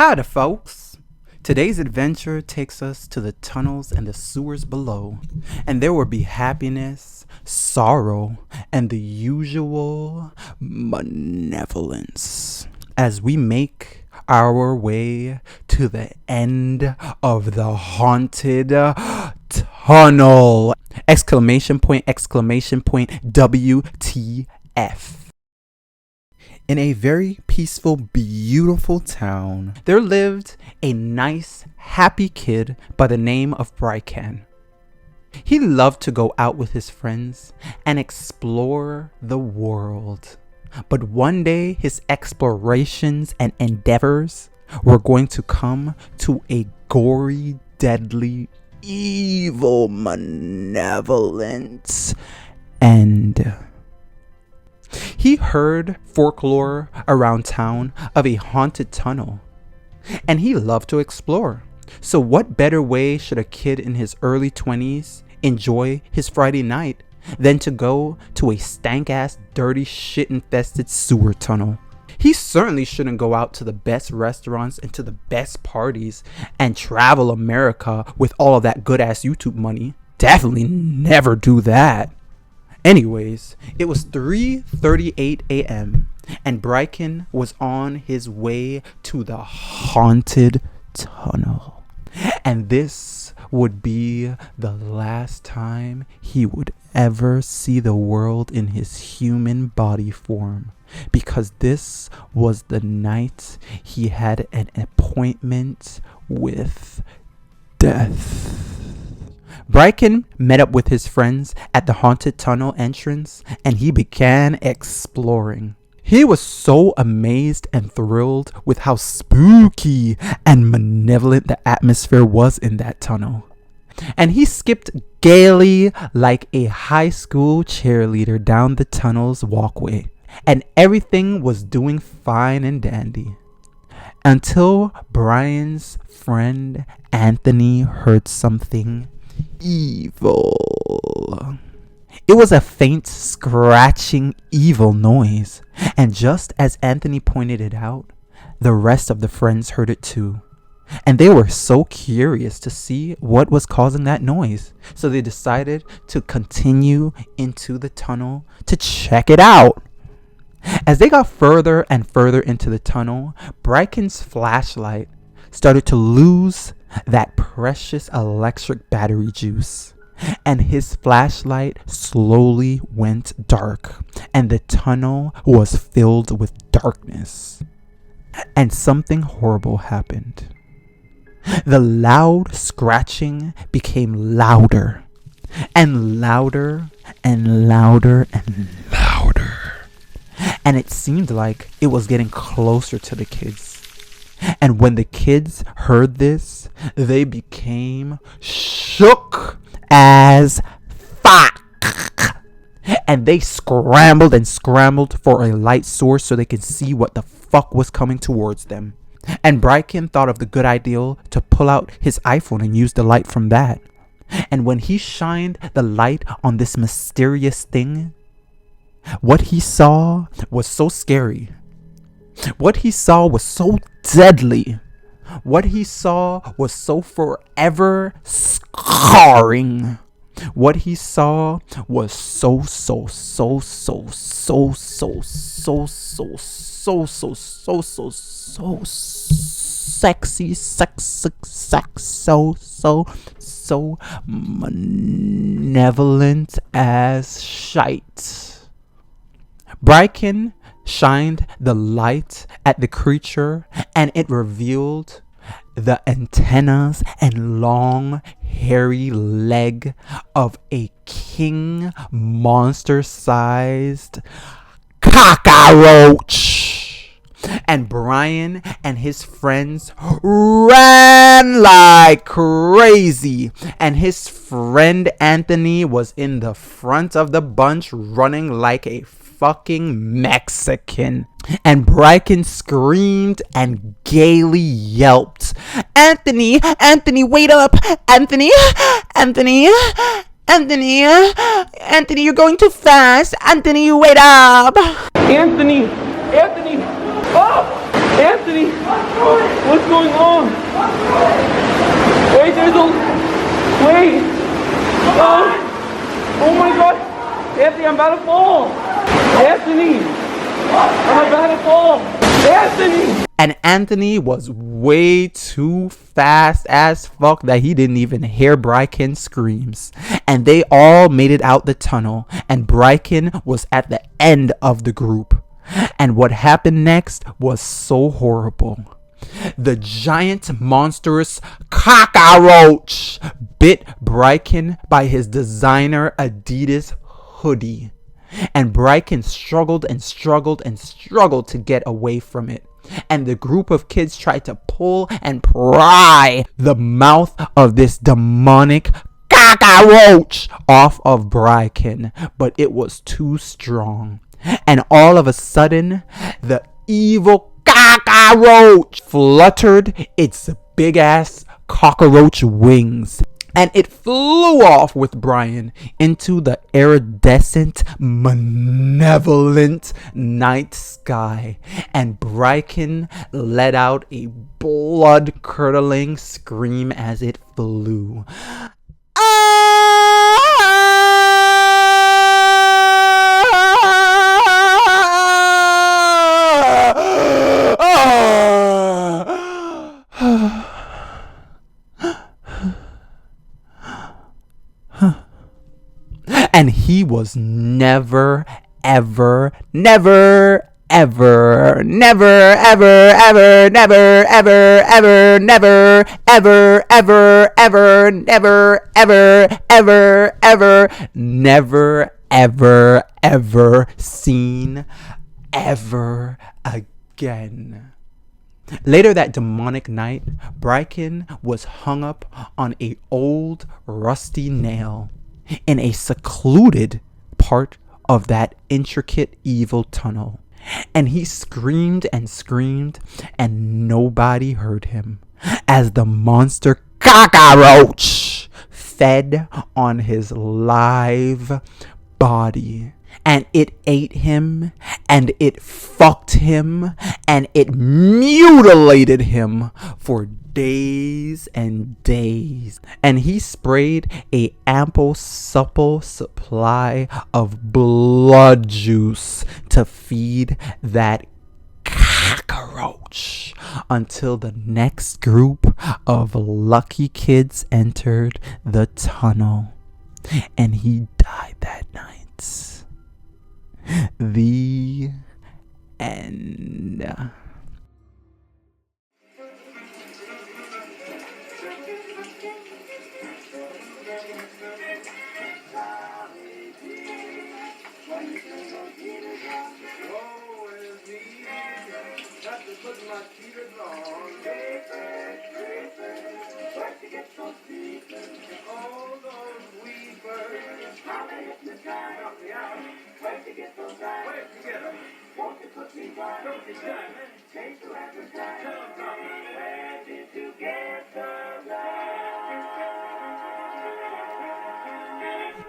Hi there, folks. Today's adventure takes us to the tunnels and the sewers below, and there will be happiness, sorrow, and the usual malevolence as we make our way to the end of the haunted tunnel. Exclamation point, WTF. In a very peaceful, beautiful town, there lived a nice, happy kid by the name of Brycan. He loved to go out with his friends and explore the world. But one day, his explorations and endeavors were going to come to a gory, deadly, evil, malevolent end. He heard folklore around town of a haunted tunnel, and he loved to explore. So what better way should a kid in his early 20s enjoy his Friday night than to go to a stank-ass, dirty, shit-infested sewer tunnel? He certainly shouldn't go out to the best restaurants and to the best parties and travel America with all of that good-ass YouTube money. Definitely never do that. Anyways, it was 3:38 a.m. and Brycan was on his way to the haunted tunnel. And this would be the last time he would ever see the world in his human body form, because this was the night he had an appointment with death. Brycan met up with his friends at the haunted tunnel entrance, and he began exploring. He was so amazed and thrilled with how spooky and malevolent the atmosphere was in that tunnel. And he skipped gaily like a high school cheerleader down the tunnel's walkway, and everything was doing fine and dandy. Until Brian's friend Anthony heard something evil. It was a faint, scratching, evil noise, and just as Anthony pointed it out, the rest of the friends heard it too. And they were so curious to see what was causing that noise, so they decided to continue into the tunnel to check it out. As they got further and further into the tunnel, Brycan's flashlight started to lose that precious electric battery juice, and his flashlight slowly went dark, and the tunnel was filled with darkness. And something horrible happened. The loud scratching became louder and louder and louder and louder, and it seemed like it was getting closer to the kids. And when the kids heard this, they became shook as fuck. And they scrambled and scrambled for a light source so they could see what the fuck was coming towards them. And Brycan thought of the good idea to pull out his iPhone and use the light from that. And when he shined the light on this mysterious thing, what he saw was so scary. What he saw was so deadly. What he saw was so forever scarring. What he saw was so sexy, so malevolent as shite. Brycan shined the light at the creature, and it revealed the antennas and long hairy leg of a king monster-sized cockroach. And Brian and his friends ran like crazy, and his friend Anthony was in the front of the bunch running like a fucking Mexican. And Brycan screamed and gaily yelped, Anthony, wait up! Anthony, you're going too fast! Anthony, wait up! Anthony! Oh! Anthony! What's going on? Wait, there's a... Wait. Oh my God. Anthony, I'm about to fall. Anthony. I'm about to fall. Anthony. And Anthony was way too fast as fuck that he didn't even hear Bryken's screams. And they all made it out the tunnel. And Bryken was at the end of the group. And what happened next was so horrible. The giant monstrous cockroach bit Bryken by his designer Adidas hoodie. And Bryken struggled and struggled and struggled to get away from it. And the group of kids tried to pull and pry the mouth of this demonic cockroach off of Bryken, but it was too strong. And all of a sudden, the evil cockroach fluttered its big ass cockroach wings, and it flew off with Brian into the iridescent, malevolent night sky. And Bryken let out a blood-curdling scream as it flew. And he was never, ever, never, ever, never, ever, ever, never, ever, ever, never, ever, ever, ever, never, ever, ever, ever, never, ever, ever seen ever again. Later that demonic night, Bryken was hung up on an old rusty nail in a secluded part of that intricate evil tunnel. And he screamed and screamed, and nobody heard him as the monster cockroach fed on his live body. And it ate him, and it fucked him, and it mutilated him for days and days. And he sprayed a ample, supple supply of blood juice to feed that cockroach until the next group of lucky kids entered the tunnel, and he died that night. The end.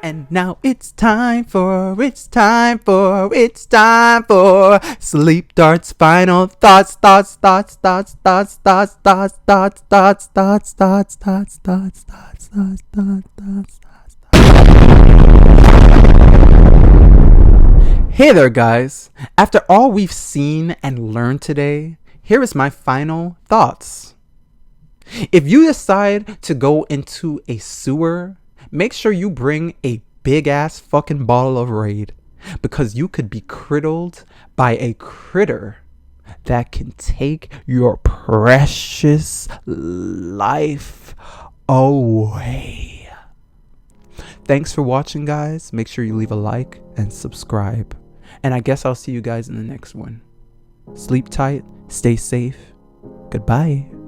And now it's time for Sleep Dart's final thoughts. Hey there, guys. After all we've seen and learned today, here is my final thoughts. If you decide to go into a sewer, make sure you bring a big ass fucking bottle of Raid, because you could be criddled by a critter that can take your precious life away. Thanks for watching, guys. Make sure you leave a like and subscribe. And I guess I'll see you guys in the next one. Sleep tight, stay safe. Goodbye.